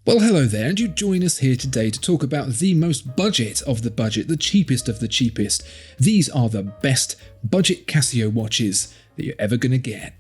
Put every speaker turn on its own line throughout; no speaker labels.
Well, hello there, and you join us here today to talk about the most budget of the budget, the cheapest of the cheapest. These are the best budget Casio watches that you're ever going to get.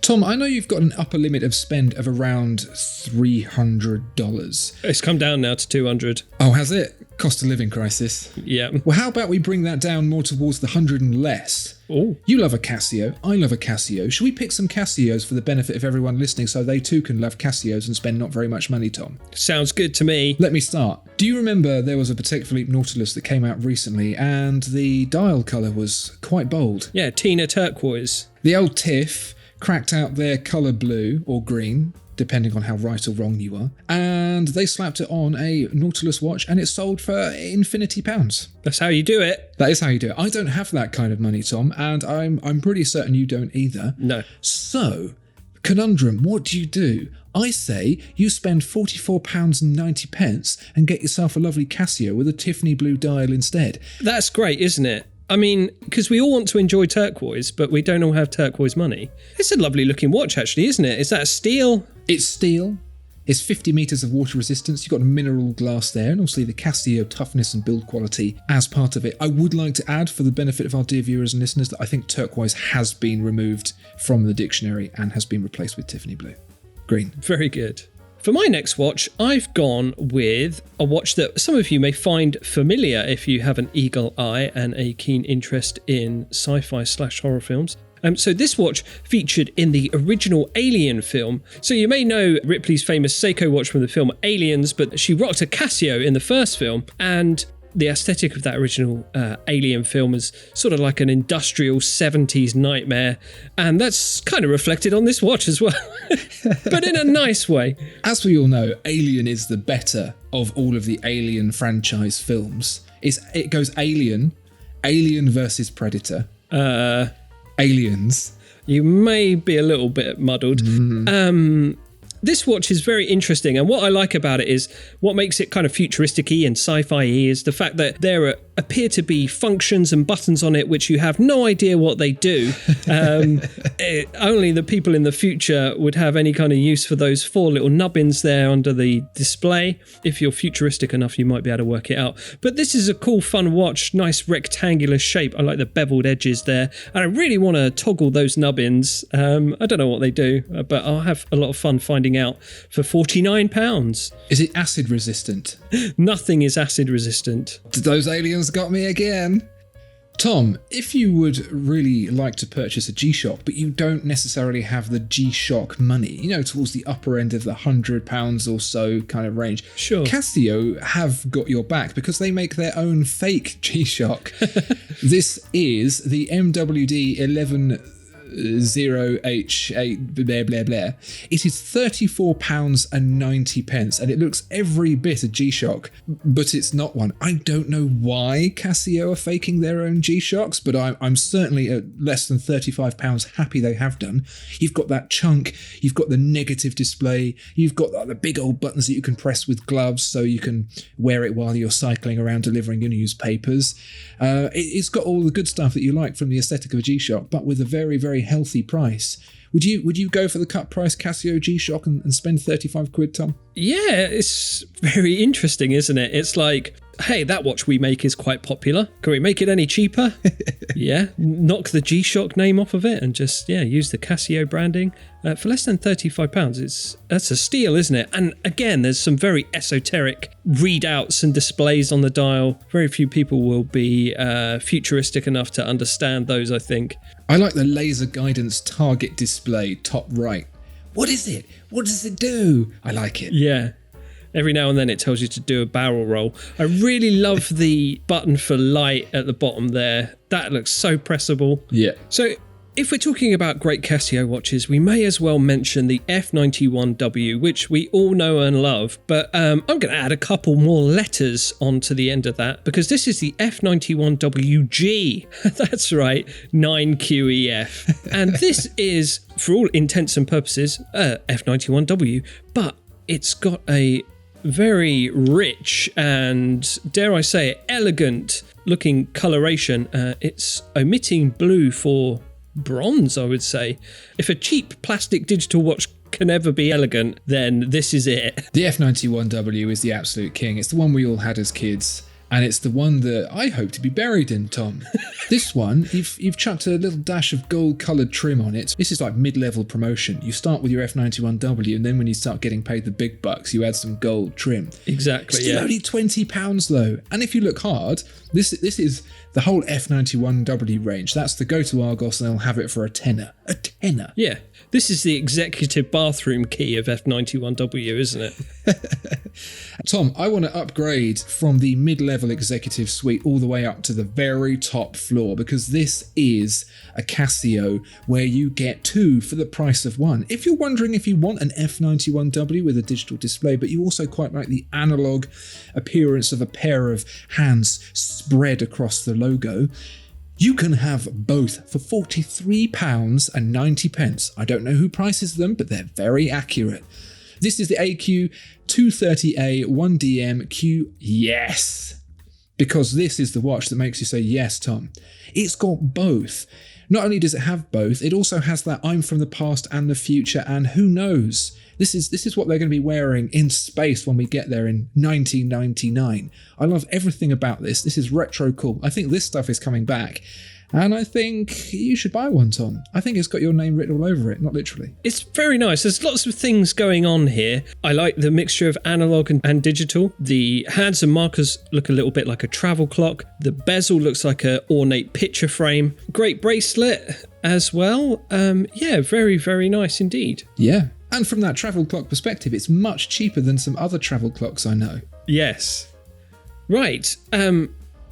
Tom, I know you've got an upper limit of spend of around $300.
It's come down now to $200.
Oh, has it? Cost of living crisis.
Yeah.
Well, how about we bring that down more towards the 100 and less?
Oh.
You love a Casio, I love a Casio. Should we pick some Casios for the benefit of everyone listening so they too can love Casios and spend not very much money, Tom?
Sounds good to me.
Let me start. Do you remember there was a Patek Philippe Nautilus that came out recently and the dial colour was quite bold?
Yeah, Tina turquoise.
The old Tiff cracked out their colour blue or green, depending on how right or wrong you are, and they slapped it on a Nautilus watch and it sold for infinity pounds.
That's how you do it.
That is how you do it. I don't have that kind of money, Tom, and I'm pretty certain you don't either.
No.
So, conundrum, what do? I say you spend £44.90 and get yourself a lovely Casio with a Tiffany blue dial instead.
That's great, isn't it? I mean, because we all want to enjoy turquoise, but we don't all have turquoise money. It's a lovely looking watch, actually, isn't it? Is that a steel?
It's steel. It's 50 metres of water resistance. You've got mineral glass there, and also the Casio toughness and build quality as part of it. I would like to add, for the benefit of our dear viewers and listeners, that I think turquoise has been removed from the dictionary and has been replaced with Tiffany blue. Green.
Very good. For my next watch, I've gone with a watch that some of you may find familiar if you have an eagle eye and a keen interest in sci-fi/horror films. So this watch featured in the original Alien film. So you may know Ripley's famous Seiko watch from the film Aliens, but she rocked a Casio in the first film, and the aesthetic of that original Alien film is sort of like an industrial 70s nightmare, and that's kind of reflected on this watch as well, but in a nice way.
As we all know, Alien is the better of all of the Alien franchise films. It goes Alien versus Predator, Aliens.
You may be a little bit muddled. This watch is very interesting, and what I like about it is what makes it kind of futuristic-y and sci-fi-y is the fact that there appear to be functions and buttons on it which you have no idea what they do. Only the people in the future would have any kind of use for those four little nubbins there under the display. If you're futuristic enough, you might be able to work it out. But this is a cool, fun watch, nice rectangular shape. I like the beveled edges there, and I really want to toggle those nubbins. I don't know what they do, but I'll have a lot of fun finding out for £49.
Is it acid resistant?
Nothing is acid resistant.
Those aliens got me again. Tom, if you would really like to purchase a GShock, but you don't necessarily have the GShock money, towards the upper end of the £100 or so kind of range,
sure,
Casio have got your back because they make their own fake GShock. This is the MWD 110H8 blah blah blah. It is £34.90 and it looks every bit a G-Shock, but it's not one. I don't know why Casio are faking their own G-Shocks, but I'm certainly at less than £35 happy they have done. You've got that chunk, you've got the negative display, you've got the big old buttons that you can press with gloves so you can wear it while you're cycling around delivering your newspapers. It's got all the good stuff that you like from the aesthetic of a G-Shock, but with a very, very healthy price. Would you go for the cut price Casio G-Shock and spend 35 quid, Tom?
Yeah, it's very interesting, isn't it? It's like, hey, that watch we make is quite popular. Can we make it any cheaper? Yeah, knock the G-Shock name off of it and just, use the Casio branding. For less than £35, that's a steal, isn't it? And again, there's some very esoteric readouts and displays on the dial. Very few people will be futuristic enough to understand those, I think.
I like the laser guidance target display top right. What is it? What does it do? I like it.
Yeah. Every now and then it tells you to do a barrel roll. I really love the button for light at the bottom there. That looks so pressable.
Yeah.
So if we're talking about great Casio watches, we may as well mention the F91W, which we all know and love. But I'm going to add a couple more letters onto the end of that, because this is the F91WG. That's right, 9QEF. And this is, for all intents and purposes, F91W, but it's got a very rich and, dare I say it, elegant looking coloration. It's omitting blue for bronze, I would say. If a cheap plastic digital watch can ever be elegant, then this is it.
The F91W is the absolute king. It's the one we all had as kids. And it's the one that I hope to be buried in, Tom. This one, you've chucked a little dash of gold-coloured trim on it. This is like mid-level promotion. You start with your F91W, and then when you start getting paid the big bucks, you add some gold trim.
Exactly,
Still only £20 though. And if you look hard, this is the whole F91W range. That's the go to Argos, and they'll have it for a tenner. A tenner.
Yeah. This is the executive bathroom key of F91W, isn't it?
Tom, I want to upgrade from the mid-level executive suite all the way up to the very top floor, because this is a Casio where you get two for the price of one. If you're wondering if you want an F91W with a digital display, but you also quite like the analog appearance of a pair of hands spread across the logo, you can have both for £43.90. I don't know who prices them, but they're very accurate. This is the AQ230A 1DM-Q. Yes! Because this is the watch that makes you say yes, Tom. It's got both. Not only does it have both, it also has that I'm from the past and the future, and who knows? This is what they're going to be wearing in space when we get there in 1999. I love everything about this. This is retro cool. I think this stuff is coming back. And I think you should buy one, Tom. I think it's got your name written all over it, not literally.
It's very nice. There's lots of things going on here. I like the mixture of analog and digital. The hands and markers look a little bit like a travel clock. The bezel looks like an ornate picture frame. Great bracelet as well. Yeah, very, very nice indeed.
Yeah. And from that travel clock perspective, it's much cheaper than some other travel clocks I know.
Yes. Right.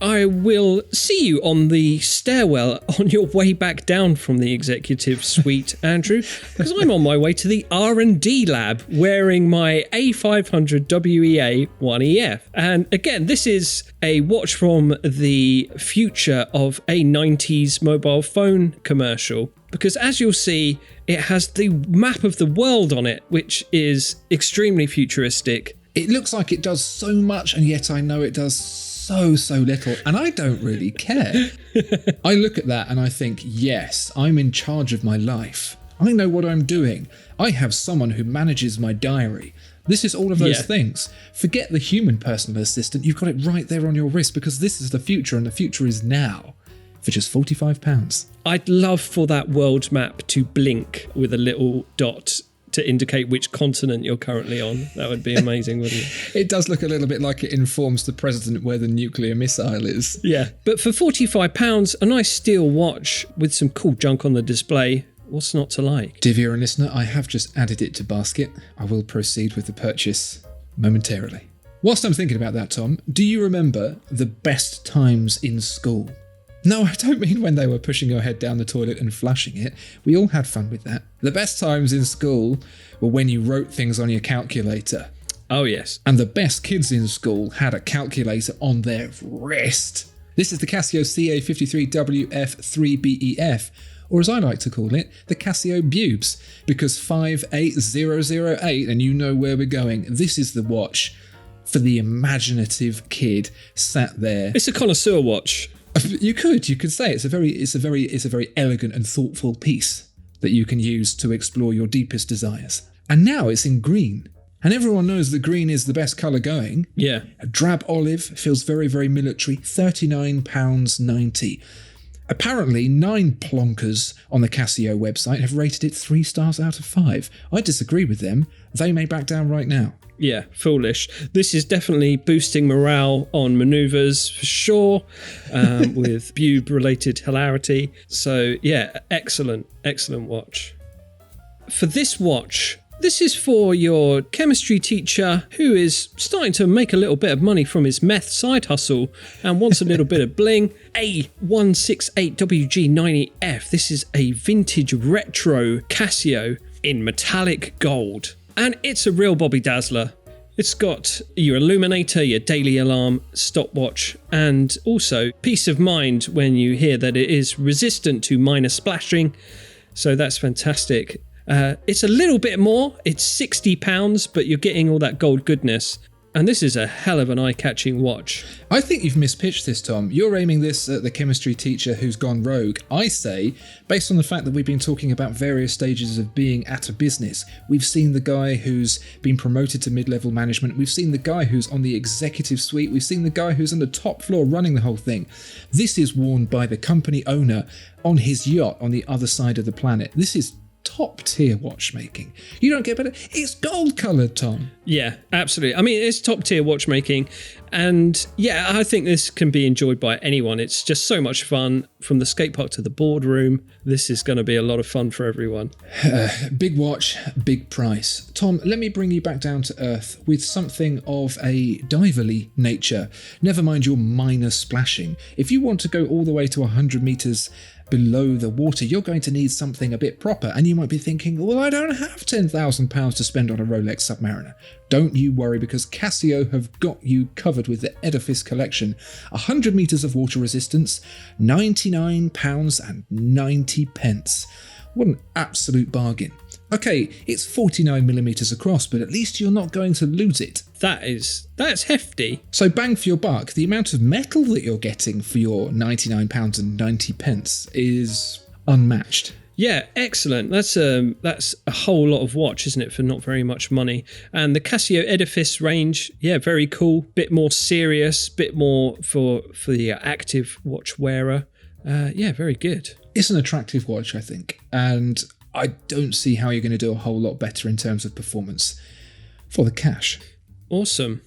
I will see you on the stairwell on your way back down from the executive suite, Andrew, because I'm on my way to the R&D lab wearing my A500WEA 1EF. And again, this is a watch from the future of a 90s mobile phone commercial, because as you'll see, it has the map of the world on it, which is extremely futuristic.
It looks like it does so much, and yet I know it does so little, and I don't really care. I look at that and I think, yes, I'm in charge of my life. I know what I'm doing. I have someone who manages my diary. This is all of those things. Forget the human personal assistant. You've got it right there on your wrist, because this is the future, and the future is now. For just £45.
I'd love for that world map to blink with a little dot to indicate which continent you're currently on. That would be amazing, wouldn't it?
It does look a little bit like it informs the president where the nuclear missile is.
Yeah. But for £45, a nice steel watch with some cool junk on the display, what's not to like?
Dear viewer and listener, I have just added it to basket. I will proceed with the purchase momentarily. Whilst I'm thinking about that, Tom, do you remember the best times in school? No, I don't mean when they were pushing your head down the toilet and flushing it. We all had fun with that. The best times in school were when you wrote things on your calculator.
Oh, yes.
And the best kids in school had a calculator on their wrist. This is the Casio CA53WF3BEF, or as I like to call it, the Casio Bubes, because 58008, and you know where we're going. This is the watch for the imaginative kid sat there.
It's a connoisseur watch.
You could say it's a very elegant and thoughtful piece that you can use to explore your deepest desires. And now it's in green. And everyone knows that green is the best colour going.
Yeah.
A drab olive feels very, very military. £39.90. Apparently, 9 plonkers on the Casio website have rated it 3 stars out of 5. I disagree with them. They may back down right now.
Yeah, foolish. This is definitely boosting morale on manoeuvres for sure, with bube-related hilarity. So yeah, excellent watch. For this watch, this is for your chemistry teacher who is starting to make a little bit of money from his meth side hustle and wants a little bit of bling. A168WG90F. This is a vintage retro Casio in metallic gold. And it's a real Bobby Dazzler. It's got your illuminator, your daily alarm, stopwatch, and also peace of mind when you hear that it is resistant to minor splashing. So that's fantastic. It's a little bit more. It's £60, but you're getting all that gold goodness. And this is a hell of an eye-catching watch.
I think you've mispitched this, Tom. You're aiming this at the chemistry teacher who's gone rogue. I say, based on the fact that we've been talking about various stages of being at a business, we've seen the guy who's been promoted to mid-level management, we've seen the guy who's on the executive suite, we've seen the guy who's on the top floor running the whole thing. This is worn by the company owner on his yacht on the other side of the planet. This is top-tier watchmaking. You don't get better. It's gold-coloured, Tom.
Yeah, absolutely. I mean, it's top-tier watchmaking. And yeah, I think this can be enjoyed by anyone. It's just so much fun. From the skate park to the boardroom, this is going to be a lot of fun for everyone.
Big watch, big price. Tom, let me bring you back down to earth with something of a diverly nature. Never mind your minor splashing. If you want to go all the way to 100 metres below the water, you're going to need something a bit proper, and you might be thinking, well, I don't have £10,000 to spend on a Rolex Submariner. Don't you worry, because Casio have got you covered with the Edifice collection. 100 metres of water resistance, £99.90. What an absolute bargain. Okay, it's 49mm across, but at least you're not going to lose it.
That's hefty.
So bang for your buck, the amount of metal that you're getting for your £99.90 is unmatched.
Yeah, excellent. That's a whole lot of watch, isn't it, for not very much money. And the Casio Edifice range, yeah, very cool. Bit more serious, bit more for the active watch wearer. Yeah, very good.
It's an attractive watch, I think, and I don't see how you're going to do a whole lot better in terms of performance for the cash.
Awesome.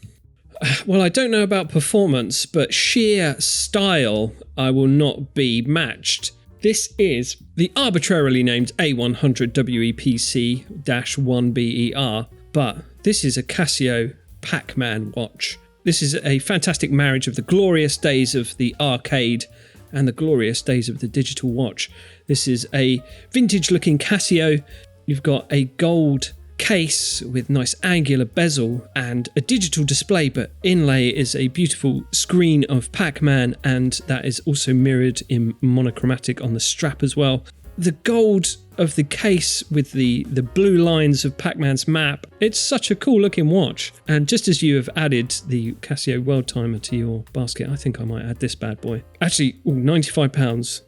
Well, I don't know about performance, but sheer style, I will not be matched. This is the arbitrarily named A168WG90F, but this is a Casio PacMan watch. This is a fantastic marriage of the glorious days of the arcade and the glorious days of the digital watch. This is a vintage-looking Casio. You've got a gold case with nice angular bezel and a digital display, but inlay is a beautiful screen of PacMan, and that is also mirrored in monochromatic on the strap as well. The gold of the case with the blue lines of PacMan's map, it's such a cool looking watch. And just as you have added the Casio World Timer to your basket, I think I might add this bad boy. Actually, £95.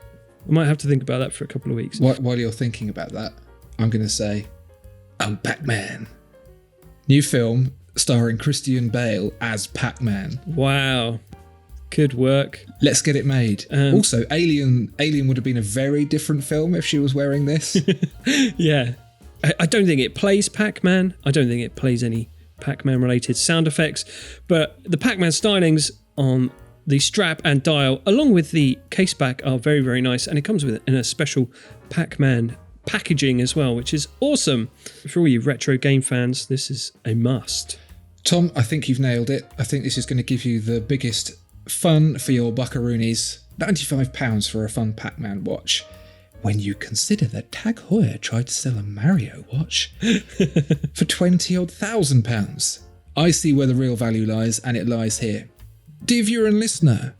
I might have to think about that for a couple of weeks.
While you're thinking about that, I'm going to say, I'm Pac-Man. New film starring Christian Bale as Pac-Man.
Wow. Good work.
Let's get it made. Also, Alien would have been a very different film if she was wearing this.
Yeah. I don't think it plays Pac-Man. I don't think it plays any Pac-Man related sound effects. But the Pac-Man stylings on the strap and dial, along with the case back, are very, very nice. And it comes with in a special Pac-Man packaging as well, which is awesome. For all you retro game fans, this is a must.
Tom, I think you've nailed it. I think this is going to give you the biggest fun for your buckaroonies. £95 for a fun Pac-Man watch. When you consider that Tag Heuer tried to sell a Mario watch for £20,000. I see where the real value lies, and it lies here. Dear viewer and listener,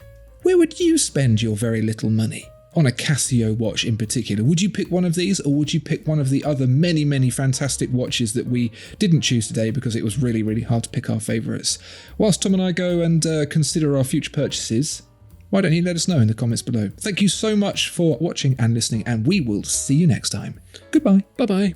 where would you spend your very little money on a Casio watch in particular? Would you pick one of these, or would you pick one of the other many, many fantastic watches that we didn't choose today because it was really, really hard to pick our favourites? Whilst Tom and I go and consider our future purchases, why don't you let us know in the comments below? Thank you so much for watching and listening, and we will see you next time. Goodbye.
Bye-bye.